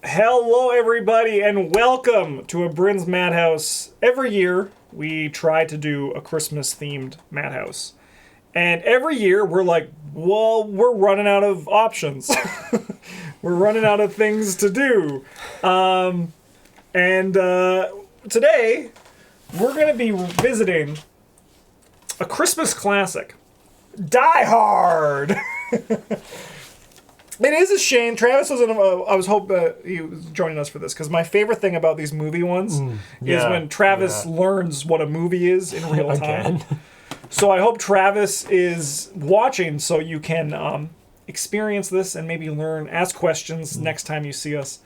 Hello, everybody, and welcome to a Bryn's Madhouse. Every year, we try to do a Christmas-themed Madhouse. And every year, we're like, well, we're running out of options. We're running out of things to do. Today, we're going to be visiting a Christmas classic, Die Hard. It is a shame. Travis wasn't. I was hoping he was joining us for this because my favorite thing about these movie ones is when Travis learns what a movie is in real time. So I hope Travis is watching so you can experience this and maybe learn, ask questions next time you see us.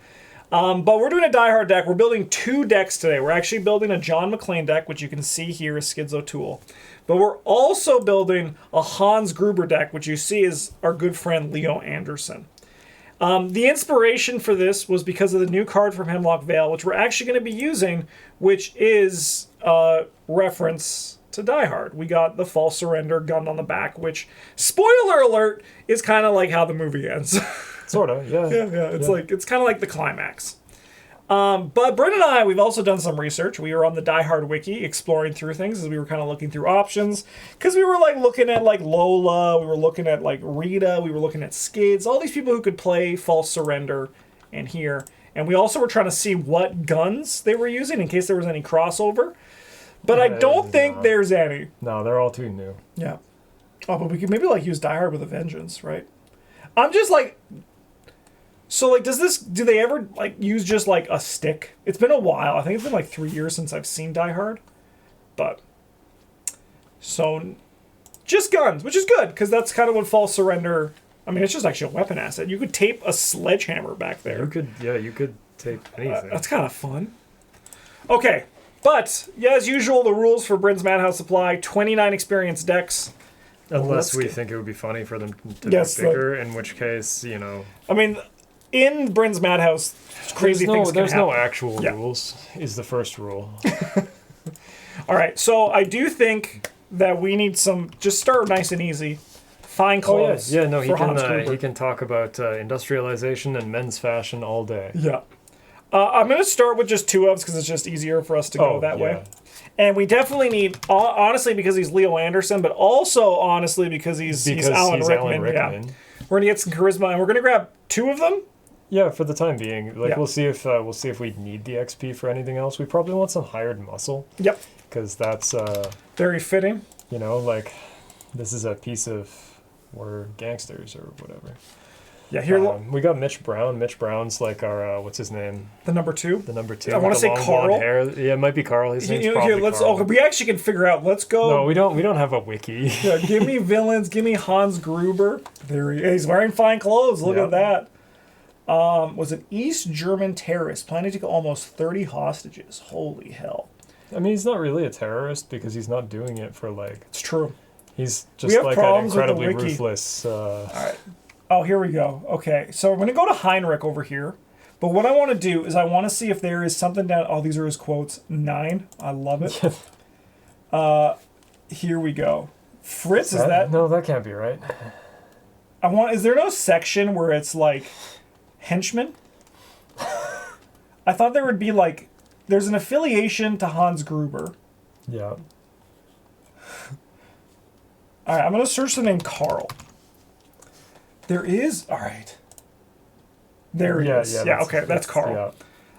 But we're doing a Die Hard deck. We're building two decks today. We're actually building a John McClane deck, which you can see here is Skids O'Toole. But we're also building a Hans Gruber deck, which you see is our good friend Leo Anderson. The inspiration for this was because of the new card from Hemlock Vale, which we're actually going to be using, which is a reference to Die Hard. We got the false surrender gun on the back, which, spoiler alert, is kind of like how the movie ends. Sort of, yeah. It's kind of like the climax. But Bryn and I, we've also done some research. We were on the Die Hard wiki exploring through things as we were kind of looking through options. Because we were looking at Lola, we were looking at Rita, we were looking at Skids, all these people who could play False Surrender and here. And we also were trying to see what guns they were using in case there was any crossover. But I don't think there's any. No, they're all too new. Yeah. Oh, but we could maybe use Die Hard with a Vengeance, right? I'm just so, do they ever, use just, a stick? It's been a while. I think it's been, 3 years since I've seen Die Hard. But, so, just guns, which is good, because that's kind of what False Surrender, it's just actually a weapon asset. You could tape a sledgehammer back there. You could tape anything. That's kind of fun. Okay, but, as usual, the rules for Bryn's Madhouse apply. 29 experience decks. Unless we think it would be funny for them to be bigger, in which case, in Bryn's Madhouse, crazy things can happen. There's no actual rules, is the first rule. All right, so I do think that we need just start nice and easy. Fine clothes. He can talk about industrialization and men's fashion all day. Yeah. I'm going to start with just two ofs because it's just easier for us to go that way. And we definitely need, honestly, because he's Leo Anderson, but also, honestly, because he's Alan Rickman. Yeah. We're going to get some charisma, and we're going to grab two of them. Yeah, for the time being. We'll see if we need the XP for anything else. We probably want some hired muscle. Yep. Because that's very fitting. This is a piece of we're gangsters or whatever. Yeah, here we got Mitch Brown. Mitch Brown's our what's his name? The number two. The number two. I want to say Carl. Hair. Yeah, it might be Carl. His name's probably Carl. We actually can figure out. Let's go. No, we don't have a wiki. Yeah, give me villains. Give me Hans Gruber. There he is. He's wearing fine clothes. Look at that. Was an East German terrorist planning to kill almost 30 hostages. Holy hell. He's not really a terrorist because he's not doing it for It's true. He's just an incredibly ruthless. All right. Oh, here we go. Okay, so I'm going to go to Heinrich over here. But what I want to do is I want to see if there is something down... Oh, these are his quotes. 9. I love it. Here we go. Fritz, is that... No, that can't be right. Is there no section where it's henchmen? I thought there would be there's an affiliation to Hans Gruber. Yeah. All right, I'm going to search the name Carl. There is... All right. There he is. Yeah, okay, that's Carl. Yeah.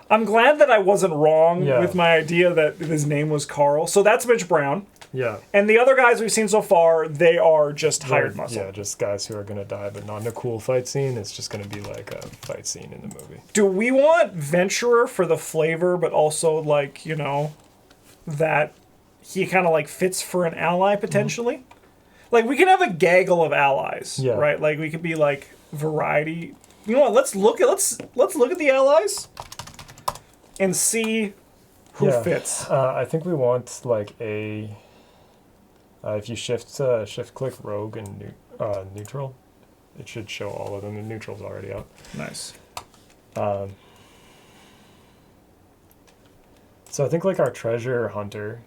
I'm glad that I wasn't wrong with my idea that his name was Carl. So that's Mitch Brown. Yeah. And the other guys we've seen so far, they are just hired muscle. Yeah, just guys who are going to die, but not in a cool fight scene. It's just going to be a fight scene in the movie. Do we want Venturer for the flavor, but also, that he kind of, fits for an ally, potentially? We can have a gaggle of allies, right? We could be, variety. You know what, let's look at the allies and see who fits. I think we want, if you shift click rogue and neutral, it should show all of them. The neutral's already out. Nice. So I think our treasure hunter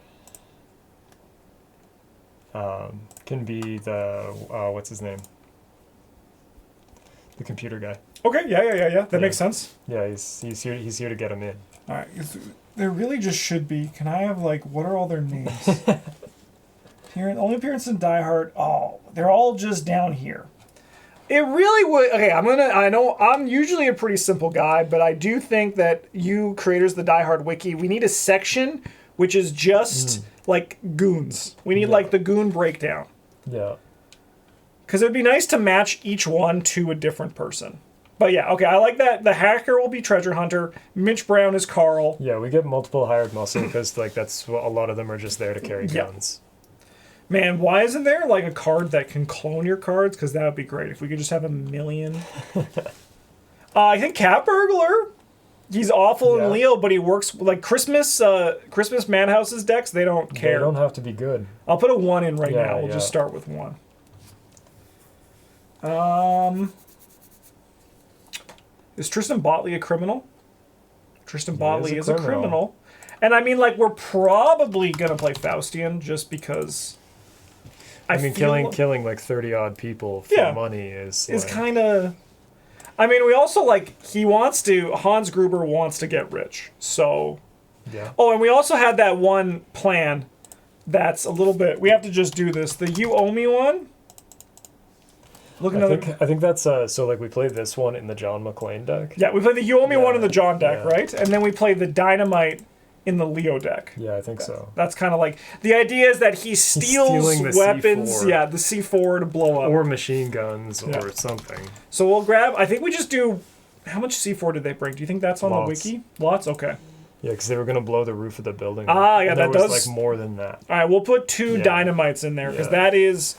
can be the what's his name? The computer guy. Okay, yeah. That makes sense. Yeah, he's here to get him in. All right, there really just should be. Can I have like what are all their names? Here, only appearance in Die Hard. Oh, they're all just down here. It really would. Okay, I know I'm usually a pretty simple guy, but I do think that you creators of the Die Hard wiki, we need a section which is just like goons. We need like the goon breakdown. Yeah. Because it'd be nice to match each one to a different person. But yeah, okay, I like that. The hacker will be Treasure Hunter. Mitch Brown is Carl. Yeah, we get multiple hired muscle because like that's what a lot of them are just there to carry guns. Man, why isn't there like a card that can clone your cards? Because that would be great if we could just have 1 million. I think Cat Burglar. He's awful in Leo, but he works like Christmas Madhouse's decks. They don't care. They don't have to be good. I'll put a 1 in right now. We'll just start with 1. Is Tristan Botley a criminal? Tristan Botley is a criminal. And I mean, like, we're probably going to play Faustian just because... I mean, killing like 30-odd people for money is kind of... I mean, we also, like, Hans Gruber wants to get rich, so... Yeah. Oh, and we also had that one plan that's a little bit... We have to just do this. The You Owe Me one... I think that's so like we played this one in the John McClane deck. Yeah, we played the You Owe Me one in the John deck, right? And then we played the Dynamite in the Leo deck. Yeah, I think so. That's kind of like the idea is that he steals weapons, the C4 to blow up or machine guns or something. So we'll grab. I think we just do. How much C4 did they bring? Do you think that's on the wiki? Lots. Okay. Yeah, because they were gonna blow the roof of the building. Yeah, that does like more than that. All right, we'll put 2 dynamites in there because that is.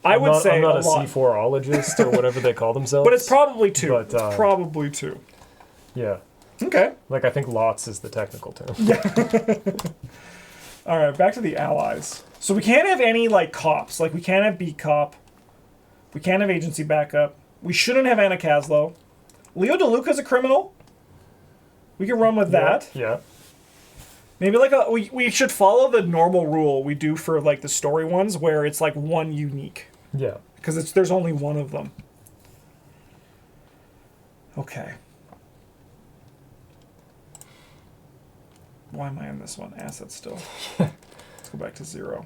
I'm not a C4ologist or whatever they call themselves. But it's probably 2. But, it's probably 2. Yeah. Okay. Like, I think lots is the technical term. Yeah. All right, back to the allies. So we can't have any, like, cops. Like, we can't have beat cop. We can't have agency backup. We shouldn't have Anna Caslow. Leo DeLuca's a criminal. We can run with that. Yeah. Maybe like we should follow the normal rule we do for like the story ones where it's like 1 unique. Yeah. Because there's only 1 of them. Okay. Why am I in this one? Assets still. Let's go back to 0.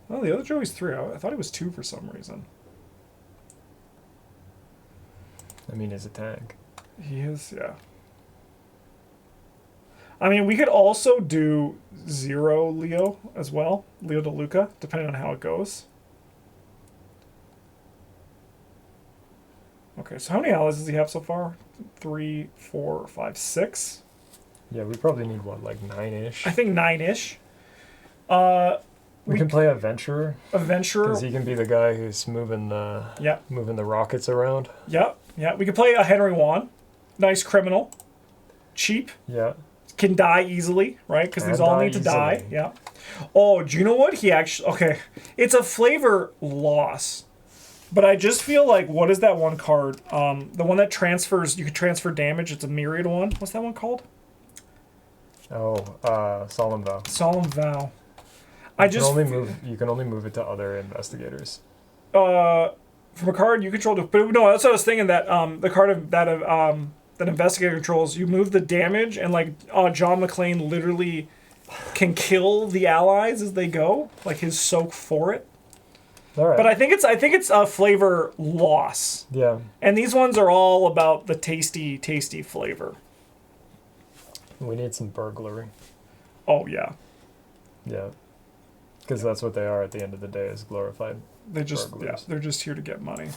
Oh, the other Joey's 3. I thought he was 2 for some reason. I mean, he's a tank. He is, yeah. I mean, we could also do 0 Leo as well. Leo DeLuca, depending on how it goes. Okay, so how many allies does he have so far? 3, 4, 5, 6? Yeah, we probably need, what, like 9-ish? I think 9-ish. We can play Adventurer. Adventurer. Because he can be the guy who's moving the rockets around. Yep. Yeah, we could play a Henry Wan. Nice criminal. Cheap. Yeah. Can die easily, right? Because these all need to die. Yeah. Oh, do you know what? He actually... Okay. It's a flavor loss. But I just feel like... What is that one card? The one that transfers... You can transfer damage. It's a Myriad one. What's that one called? Oh, Solemn Vow. Solemn Vow. You can only move it to other investigators. From a card you control, but no, that's what I was thinking. That the card that investigator controls, you move the damage, and like John McClane literally can kill the allies as they go, like his soak for it. All right. But I think it's a flavor loss. Yeah. And these ones are all about the tasty flavor. We need some burglary. Oh yeah. Yeah. Because that's what they are at the end of the day, is glorified. They're just here to get money.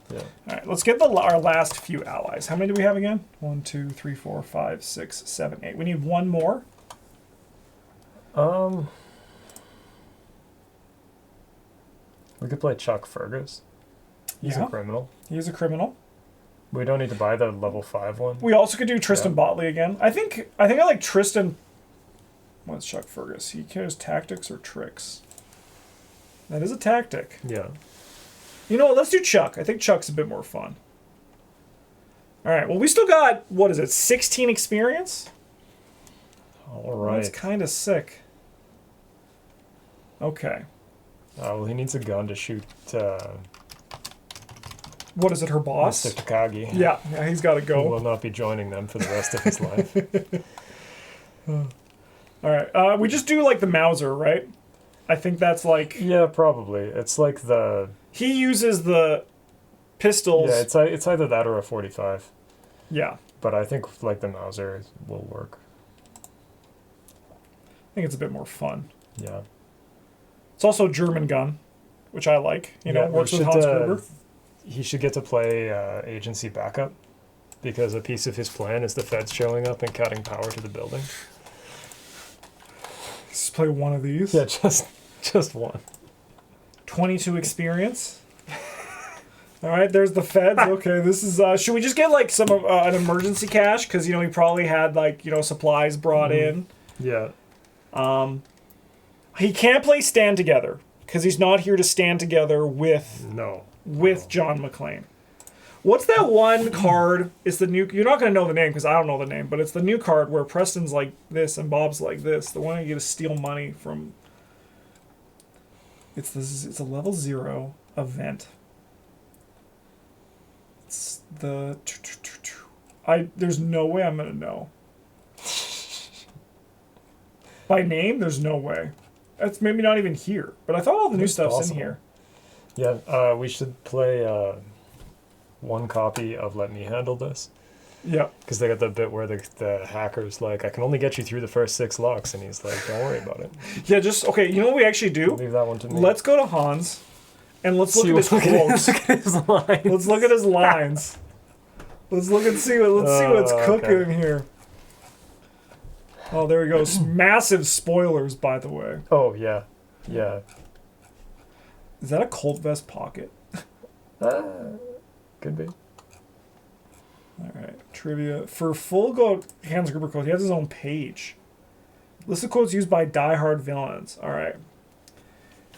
Yeah. All right, let's get our last few allies. How many do we have again? 1, 2, 3, 4, 5, 6, 7, 8. We need 1 more. We could play Chuck Fergus. He's a criminal. He's a criminal. We don't need to buy the level 5 one. We also could do Tristan Botley again. I think I like Tristan. What's Chuck Fergus? He cares tactics or tricks. That is a tactic. Yeah. You know what? Let's do Chuck. I think Chuck's a bit more fun. All right. Well, we still got, 16 experience? All right. That's kind of sick. Okay. Well, he needs a gun to shoot What is it, her boss? Mr. Takagi. Yeah, he's got to He go. will not be joining them for the rest of his life. All right. We just do like the Mauser, right? I think that's like... Yeah, probably. It's like the... He uses the pistols. Yeah, it's either that or a 45. Yeah. But I think like the Mauser will work. I think it's a bit more fun. Yeah. It's also a German gun, which I like. You know, works with Hans Gruber. He should get to play agency backup, because a piece of his plan is the feds showing up and cutting power to the building. Let's play one of these. Yeah, just one. 22 experience. All right, there's the feds. Okay, this is. Should we just get like some an emergency cache? Because he probably had like supplies brought in. Yeah. He can't play Stand Together because he's not here to stand together with John McClane. What's that one card? It's the new. You're not gonna know the name because I don't know the name, but it's the new card where Preston's like this and Bob's like this. The one you get to steal money from. It's a level 0 event. It's the. There's no way I'm gonna know. By name, there's no way. That's maybe not even here. But I thought all the new stuff's possible. In here. Yeah, we should play one copy of Let Me Handle This. Yeah. Because they got the bit where the hacker's like, I can only get you through the first 6 locks. And he's like, don't worry about it. Yeah, okay, you know what we actually do? Leave that one to me. Let's go to Hans, and let's look at his quotes. Look at his lines. Let's look at his lines. Let's look and see what's cooking in here. Oh, there we go. Massive spoilers, by the way. Oh, yeah. Yeah. Is that a Colt Vest pocket? Could be. All right. Trivia. For full Hans Gruber quote, he has his own page. List of quotes used by die-hard villains. All right.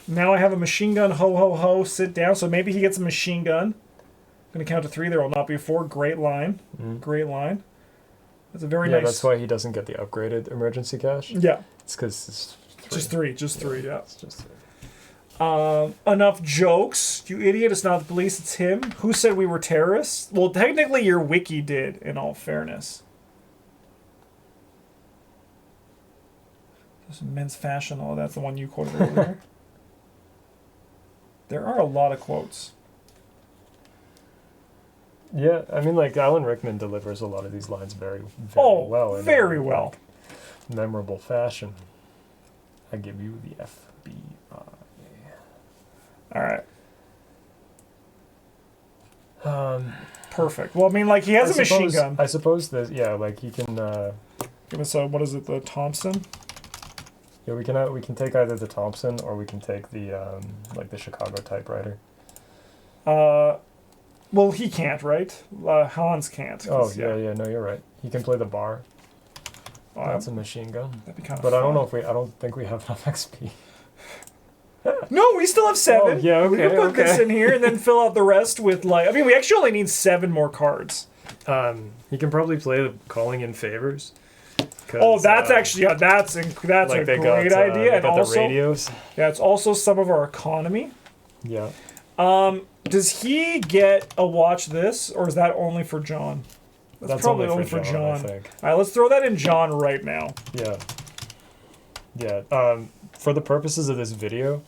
Now I have a machine gun, ho, ho, ho, sit down. So maybe he gets a machine gun. I'm going to count to 3. There will not be a 4. Great line. Mm-hmm. Great line. That's a very nice... Yeah, that's why he doesn't get the upgraded emergency cache. Yeah. It's because it's 3. Just 3, yeah. It's just 3. Enough jokes. You idiot, it's not the police, it's him. Who said we were terrorists? Well, technically your wiki did, in all fairness. This men's fashion, oh, that's the one you quoted earlier. There are a lot of quotes. Yeah, I mean, like, Alan Rickman delivers a lot of these lines very well. Very well. Like, memorable fashion. I give you the FBI. All right. Perfect. Well, I mean, like, he has a machine gun. I suppose that, yeah, like, he can... Give us what is it, the Thompson? Yeah, we can take either the Thompson or we can take the, like, the Chicago typewriter. Well, he can't, right? Hans can't. Oh, yeah, no, you're right. He can play the bar. That's a machine gun. That'd be kind of But fun. I don't think we have enough XP. No, we still have 7. Oh, yeah, okay, we can put this in here and then fill out the rest with, like... I mean, we actually only need 7 more cards. He can probably play the calling in favors. Oh, that's actually... Yeah, that's like a great idea. And also, the radios. Yeah, it's also some of our economy. Yeah. Does he get a watch this, or is that only for John? That's probably only for John. I think. All right, let's throw that in John right now. Yeah. Yeah. For the purposes of this video,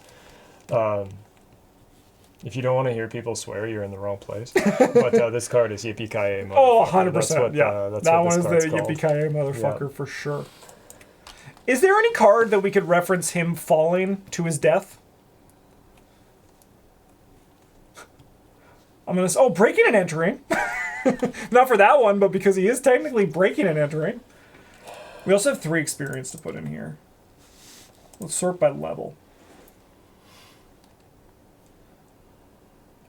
if you don't want to hear people swear, you're in the wrong place. But this card is Yippee-Ki-Yay, motherfucker. Oh, 100%. Yeah. That's that what one is the Yippee-Ki-Yay motherfucker for sure. Is there any card that we could reference him falling to his death? I'm going to... Oh, breaking and entering. Not for that one, but because he is technically breaking and entering. We also have 3 experience to put in here. Let's sort by level.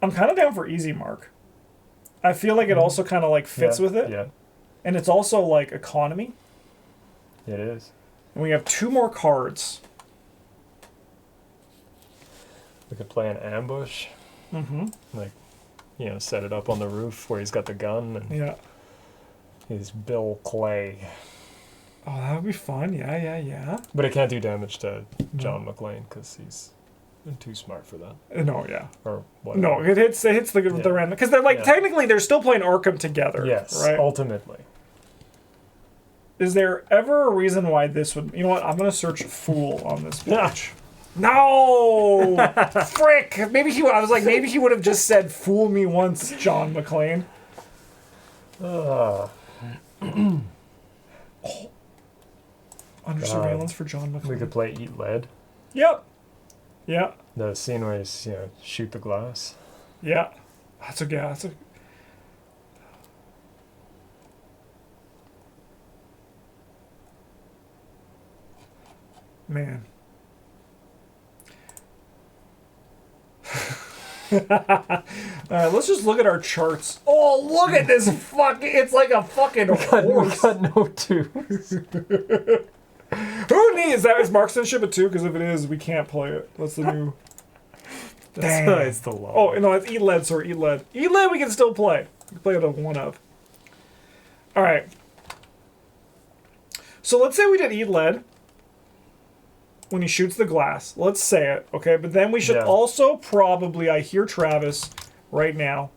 I'm kind of down for easy mark. I feel like it also kind of like fits with it. Yeah. And it's also like economy. It is. And we have 2 more cards. We could play an ambush. Mm-hmm. Like, set it up on the roof where he's got the gun. And he's Bill Clay. Oh, that would be fun. Yeah. But it can't do damage to John McClane because he's too smart for that. No, yeah. Or whatever. No, it hits the random because they're like technically they're still playing Arkham together. Yes, right? ultimately. Is there ever a reason why this would? You know what? I'm gonna search fool on this page. No, frick. Maybe I was like, maybe he would have just said "fool me once," John McClane. Under surveillance for John McClane. We could play Eat Lead. Yep. Yeah. The scene where he's shoot the glass. Yeah. That's a. Man. Alright, let's just look at our charts. Oh, look at this fucking... It's like a fucking horse. We got no twos. Who needs that? Is marksmanship a 2? Because if it is, we can't play it. That's the new... That's the law. Oh, no, it's Eat Lead, sorry, Eat Lead. Eat Lead we can still play. We can play it a 1 of. Alright. So let's say we did Eat Lead. When he shoots the glass. Let's say it, okay? But then we should also probably... I hear Travis right now.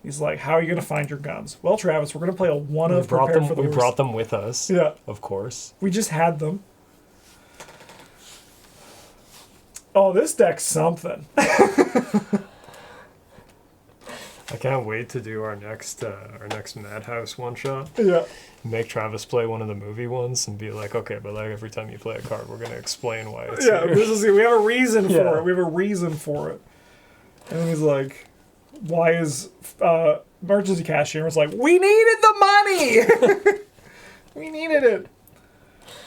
He's like, how are you going to find your guns? Well, Travis, we're going to play a 1 of Prepare for the Worst. We brought them with us. Yeah. Of course. We just had them. Oh, this deck's something. I can't wait to do our next Madhouse one shot. Yeah. Make Travis play one of the movie ones and be like, okay, but like every time you play a card, we're gonna explain why it's here. We have a reason for it. We have a reason for it. And then he's like, why is emergency cashier was like, we needed the money. We needed it.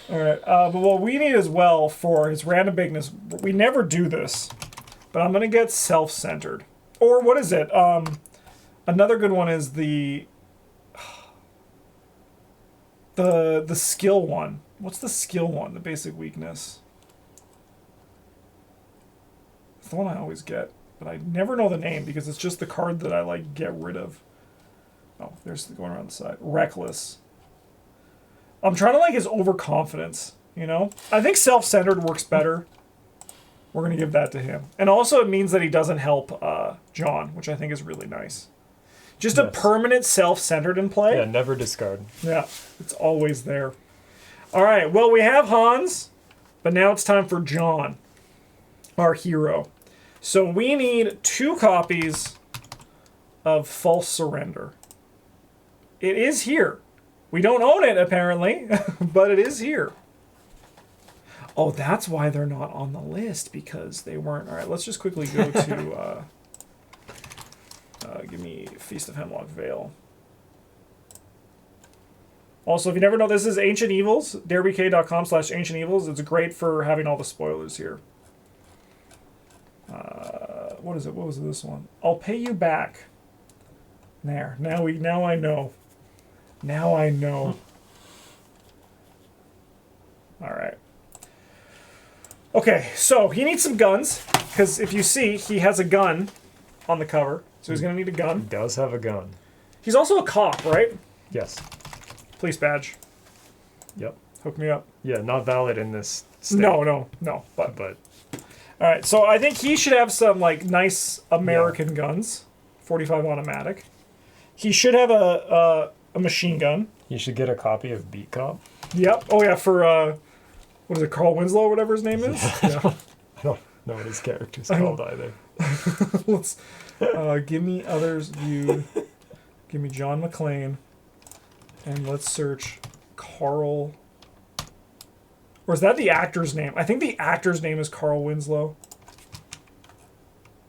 All right. But what we need as well for his random bigness, we never do this, but I'm gonna get self-centered. Or what is it? Another good one is the skill one. What's the skill one? The basic weakness. It's the one I always get, but I never know the name because it's just the card that I like get rid of. Oh, there's the going around the side. Reckless. I'm trying to like his overconfidence, you know? I think self-centered works better. We're going to give that to him. And also it means that he doesn't help John, which I think is really nice. Just a permanent self-centered in play. Yeah, never discard. Yeah, it's always there. All right, well, we have Hans, but now it's time for John, our hero. So we need 2 copies of False Surrender. It is here. We don't own it, apparently, but it is here. Oh, that's why they're not on the list, because they weren't. All right, let's just quickly go to... give me Feast of Hemlock Vale. Also, if you never know, this is Ancient Evils, darebk.com/Ancient Evils. It's great for having all the spoilers here. What is it? What was this one? I'll pay you back. There. Now I know. Now I know. All right. Okay, so he needs some guns, because if you see, he has a gun on the cover, so he's going to need a gun. He does have a gun. He's also a cop, right? Yes. Police badge. Yep. Hook me up. Yeah, not valid in this state. No. But all right, so I think he should have some like nice American guns, 45 automatic. He should have a machine gun. You should get a copy of Beat Cop. Yep. Oh yeah, for what is it, Carl Winslow or whatever his name is? Yeah. I don't know what his character's called either. Let's give me others viewed. Give me John McClane, and let's search Carl. Or is that the actor's name? I think the actor's name is Carl Winslow.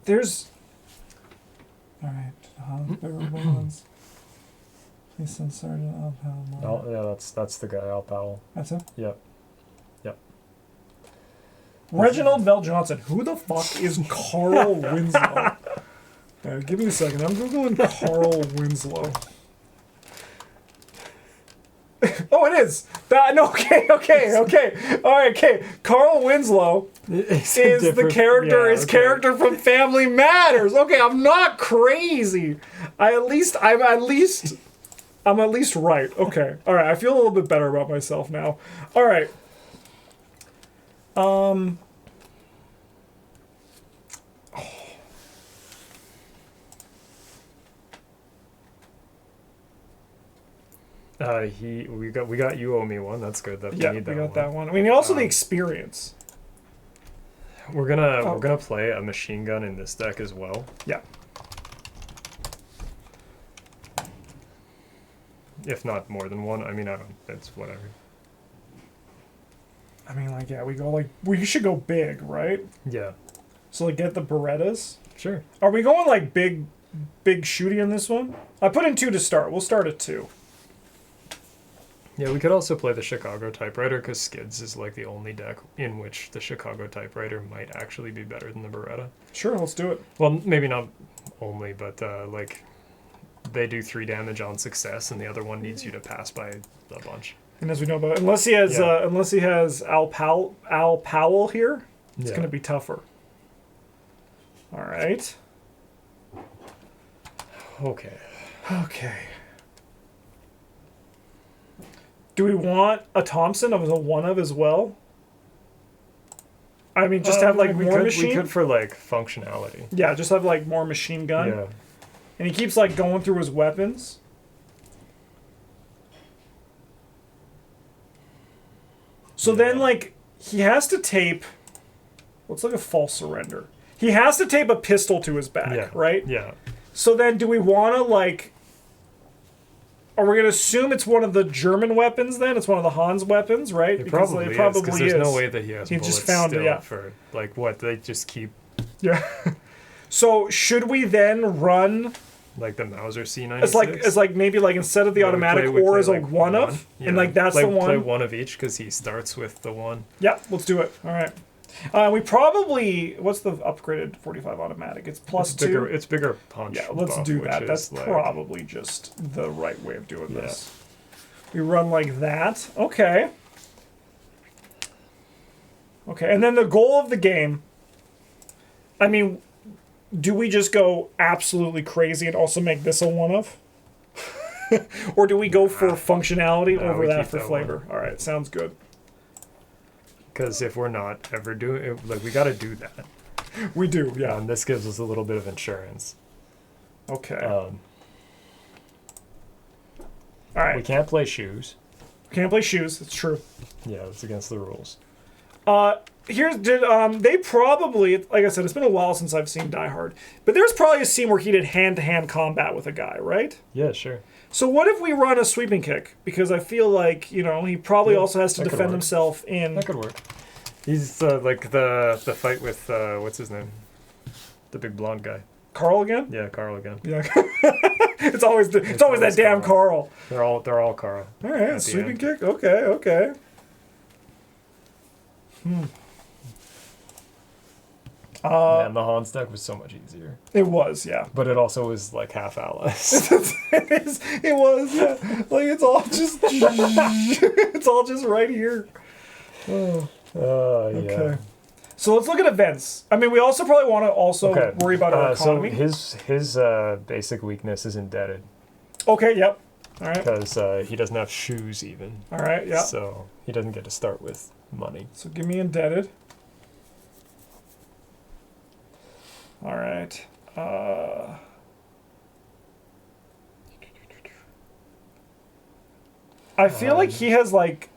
There's... Alright, there were ones. He's Sergeant Al Powell. Oh, yeah, that's the guy, Al Powell. That's him? Yep. Reginald Bell Johnson. Who the fuck is Carl Winslow? Give me a second. I'm Googling Carl Winslow. Oh, it is. Okay. All right, okay. Carl Winslow is the character. Yeah, character from Family Matters. Okay, I'm not crazy. I'm at least I'm at least right. Okay. All right. I feel a little bit better about myself now. All right. We got you owe me one. That's good. We need that we got that one. I mean, also the experience. We're gonna play a machine gun in this deck as well. Yeah. If not more than one. I mean, I don't. It's whatever. I mean, like, yeah, we should go big, right? Yeah. So, like, get the Berettas. Sure. Are we going, like, big shooty in this one? I put in 2 to start. We'll start at 2. Yeah, we could also play the Chicago typewriter because Skids is like the only deck in which the Chicago typewriter might actually be better than the Beretta. Sure, let's do it. Well, maybe not only, but like they do 3 damage on success, and the other one needs you to pass by a bunch. And as we know about, unless he has Al Powell here, it's going to be tougher. All right. Okay. Do we want a Thompson as a 1-of as well? I mean, just have like more machine. We could for like functionality. Yeah, just have like more machine gun. Yeah. And he keeps like going through his weapons. So then like he has to tape. What's like a false surrender? He has to tape a pistol to his back, right? Yeah. So then do we want to like... Are we going to assume it's one of the German weapons then? It's one of the Hans weapons, right? It probably is, because there's no way that he has bullets just found still it, for, like, what, they just keep... Yeah. So should we then run... Like the Mauser C96? It's like maybe like instead of the automatic or as a like 1-of, yeah. and like that's the one. Play 1 of each because he starts with the 1. Yeah, let's do it. All right. We probably... What's the upgraded 45 automatic? It's +2. It's bigger punch. Yeah, let's do that. That's like, probably just the right way of doing this. We run like that. Okay. Okay, and then the goal of the game... I mean, do we just go absolutely crazy and also make this a 1-of? Or do we go for functionality over that for flavor? All right, sounds good. Because if we're not ever doing it, like, we got to do that. We do, yeah. And this gives us a little bit of insurance. Okay. All right. We can't play shoes. Can't play shoes. It's true. Yeah, it's against the rules. They probably, like I said, it's been a while since I've seen Die Hard, but there's probably a scene where he did hand-to-hand combat with a guy, right? Yeah, sure. So what if we run a sweeping kick? Because I feel like, he probably also has to defend himself in... That could work. He's like the fight with, what's his name? The big blonde guy. Carl again? Yeah, Carl again. Yeah. It's always that damn Carl. They're all Carl. All right, sweeping kick? Okay. Man, the Hans deck was so much easier. It was, yeah. But it also was like half allies. It was, yeah. Like it's all just right here. Yeah. Okay. So let's look at events. I mean, we also probably want to worry about our economy. So his basic weakness is indebted. Okay, yep. All right. Because he doesn't have shoes even. All right, yeah. So he doesn't get to start with money. So give me indebted. All right. I feel like he has like...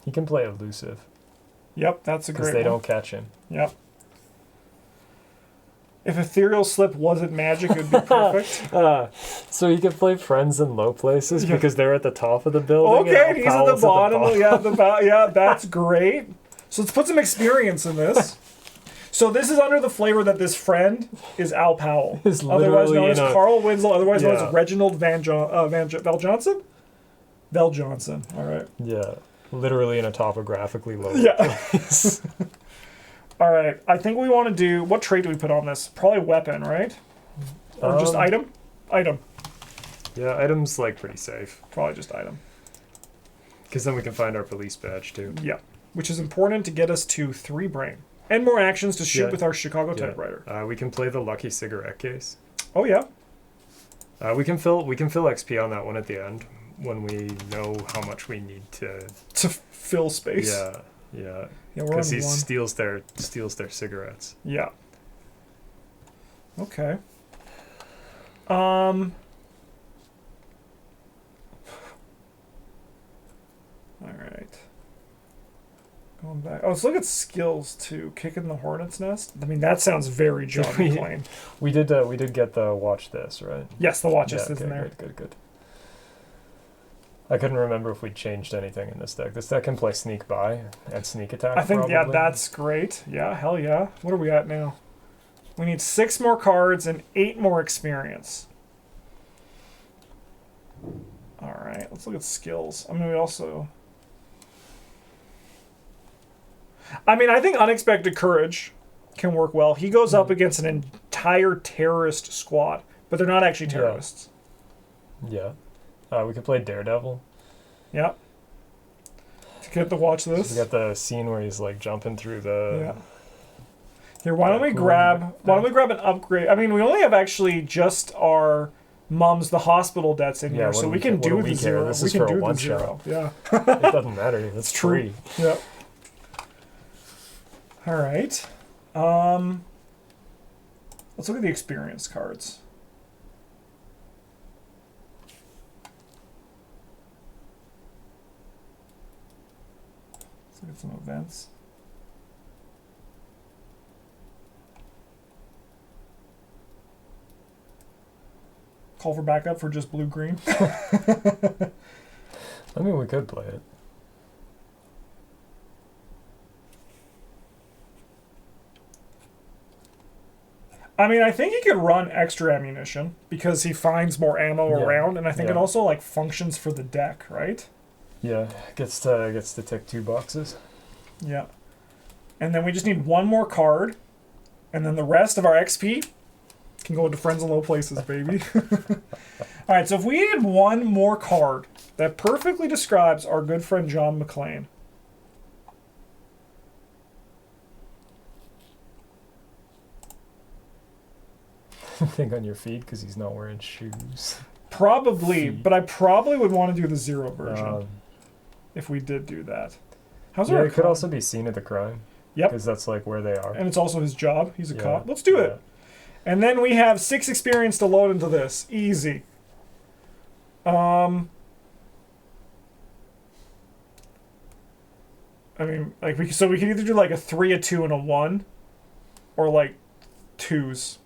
He can play elusive. Yep, that's a great one. Because they don't catch him. Yep. If Ethereal Slip wasn't magic, it would be perfect. So he can play friends in low places because they're at the top of the building. Okay, he's at the bottom. Yeah, that's great. So let's put some experience in this. So this is under the flavor that this friend is Al Powell, otherwise known as Carl Winslow, otherwise known as Reginald Val Johnson? Val Johnson, all right. Yeah, literally in a topographically low place. All right, I think we want to do... What trait do we put on this? Probably weapon, right? Or just item? Item. Yeah, item's like pretty safe. Probably just item. Because then we can find our police badge too. Yeah, which is important to get us to 3 brain. And more actions to shoot with our Chicago typewriter. We can play the lucky cigarette case. Oh, yeah. We can fill XP on that one at the end when we know how much we need to fill space. Yeah. Yeah, because he steals their cigarettes. Yeah. Okay. All right. Going back. Oh, let's look at skills too. Kicking the hornet's nest. I mean, that sounds very John McClane. We did get the watch this, right? Yes, the watch this is in there. Good. I couldn't remember if we changed anything in this deck. This deck can play sneak by and sneak attack. I think probably. That's great. Yeah, hell yeah. What are we at now? We need 6 more cards and 8 more experience. All right, let's look at skills. I mean, I think Unexpected Courage can work well. He goes up against an entire terrorist squad, but they're not actually terrorists. Yeah. We could play Daredevil. Yeah. To get to watch this. So we got the scene where he's like jumping through the. Yeah. Here, why don't we grab an upgrade? I mean, we only have actually just our Mum's the hospital debts in here, so we can do the zero. This is for a one shot. Yeah. It doesn't matter. It's free. Yeah. All right. Let's look at the experience cards. Let's look at some events. Call for backup for just blue-green. I mean, we could play it. I mean, I think he could run extra ammunition because he finds more ammo around, and I think it also like functions for the deck, right? Yeah, gets to tick 2 boxes. Yeah, and then we just need 1 more card, and then the rest of our XP can go into friends in low places, baby. All right, so if we had 1 more card that perfectly describes our good friend John McClane. Think on your feet because he's not wearing shoes. Probably, but I probably would want to do the 0 version if we did do that. It could also be scene of the crime. Yep. Because that's like where they are. And it's also his job. He's a cop. Let's do it. And then we have 6 experience to load into this. Easy. I mean, like we can either do like a 3, a 2, and a 1, or like 2s.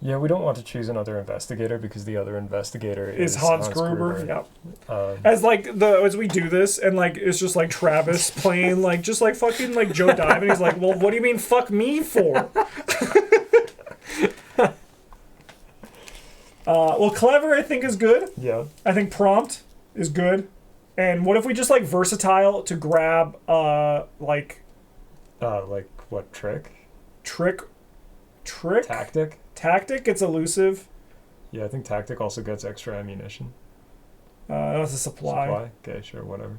Yeah, we don't want to choose another investigator because the other investigator is Hans Gruber. Yep. As we do this, and like it's just like Travis playing like just like fucking like Joe Dive, and he's like, "Well, what do you mean fuck me for?" Well, clever I think is good. Yeah. I think prompt is good. And what if we just like versatile to grab like what trick? Trick. Tactic. Tactic gets elusive. Yeah, I think tactic also gets extra ammunition. That's a supply. Okay, sure, whatever.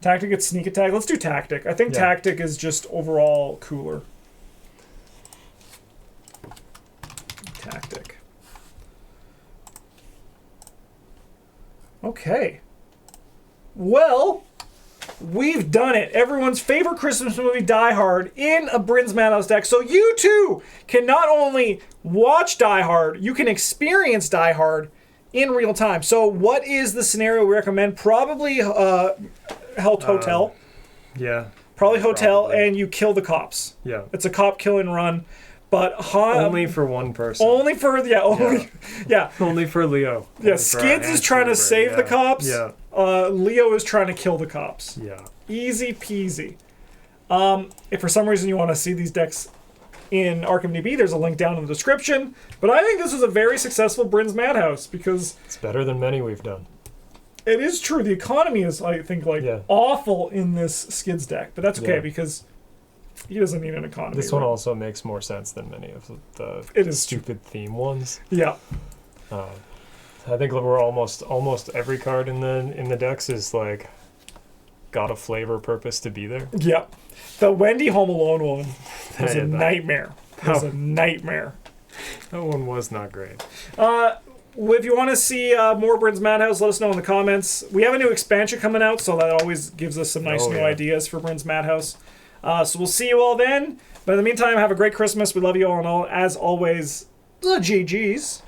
Tactic gets sneak attack. Let's do tactic. I think tactic is just overall cooler. Tactic. Okay. Well, we've done it. Everyone's favorite Christmas movie, Die Hard, in a Bryn's Madhouse deck. So you too can not only watch Die Hard, you can experience Die Hard in real time. So what is the scenario we recommend? Probably Hotel. Yeah. Probably Hotel, and you kill the cops. Yeah. It's a cop kill and run. But only for one person. Only for Only for Leo. Yeah, Skids is trying to save the cops. Yeah. Leo is trying to kill the cops. Yeah. Easy peasy. If for some reason you want to see these decks in Arkham DB, there's a link down in the description. But I think this was a very successful Bryn's Madhouse because it's better than many we've done. It is true. The economy is, I think, awful in this Skids deck, but that's okay because he doesn't need an economy. This one also makes more sense than many of the stupid theme ones. Yeah. I think we're almost every card in the decks is like got a flavor purpose to be there. Yeah. The Wendy Home Alone one was a nightmare. It was a nightmare. That one was not great. If you want to see more Bryn's Madhouse, let us know in the comments. We have a new expansion coming out, so that always gives us some nice new ideas for Bryn's Madhouse. So we'll see you all then. But in the meantime, have a great Christmas. We love you all, and all, as always, the GGs.